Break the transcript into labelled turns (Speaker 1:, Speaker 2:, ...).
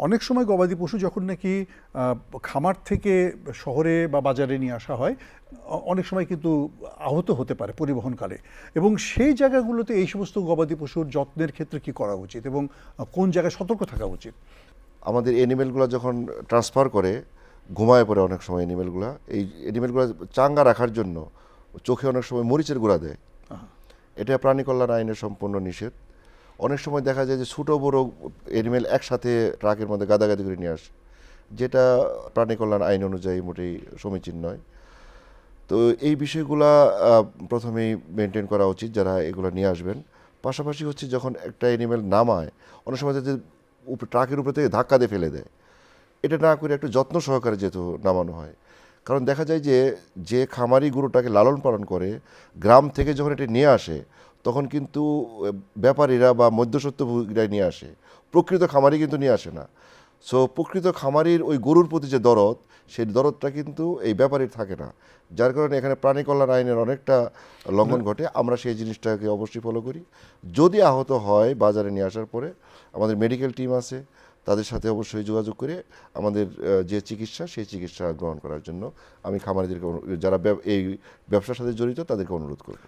Speaker 1: অনেক সময় গবাদি পশু যখন নাকি খামার থেকে শহরে বা বাজারে নিয়ে আসা হয়, অনেক সময় কিন্তু আহত হতে পারে পরিবহনকালে, এবং সেই জায়গাগুলোতে এই সমস্ত গবাদি পশুর যত্নের ক্ষেত্রে কি করা উচিত এবং কোন জায়গায় সতর্ক থাকা উচিত?
Speaker 2: আমাদের এনিমেলগুলো যখন ট্রান্সফার করে ঘুমায় পড়ে অনেক সময় এনিমেলগুলো, এই এনিমেলগুলো চাঙ্গা রাখার জন্য চোখে অনেক সময় মরিচের গুঁড়া দেয়। এটা প্রাণী কল্যাণ আইনের সম্পূর্ণ নিষেধ। অনেক সময় দেখা যায় যে ছোটো বড় এনিমেল একসাথে ট্রাকের মধ্যে গাদাগাদি করে নিয়ে আসে, যেটা প্রাণী কল্যাণ আইন অনুযায়ী মোটেই সমীচীন নয়। তো এই বিষয়গুলা প্রথমেই মেনটেন করা উচিত যারা এগুলো নিয়ে আসবেন। পাশাপাশি হচ্ছে যখন একটা এনিমেল নামায়, অনেক সময় যে ট্রাকের উপরে থেকে ধাক্কা দিয়ে ফেলে দেয়, এটা না করে একটু যত্ন সহকারে যেহেতু নামানো হয়। কারণ দেখা যায় যে যে খামারি গরুটাকে লালন পালন করে গ্রাম থেকে যখন এটি নিয়ে আসে, তখন কিন্তু ব্যাপারীরা বা মধ্যস্বত্বভোগীরা নিয়ে আসে, প্রকৃত খামারি কিন্তু নিয়ে আসে না। সো প্রকৃত খামারির ওই গরুর প্রতি যে দরদ, সেই দরদটা কিন্তু এই ব্যাপারীর থাকে না, যার কারণে এখানে প্রাণী কল্যাণ আইনের অনেকটা লঙ্ঘন ঘটে। আমরা সেই জিনিসটাকে অবশ্যই ফলো করি। যদি আহত হয় বাজারে নিয়ে আসার পরে আমাদের মেডিকেল টিম আছে, তাদের সাথে অবশ্যই যোগাযোগ করে আমাদের যে চিকিৎসা সেই চিকিৎসা গ্রহণ করার জন্য আমি খামারিদেরকে যারা এই ব্যবসার সাথে জড়িত তাদেরকে অনুরোধ করব।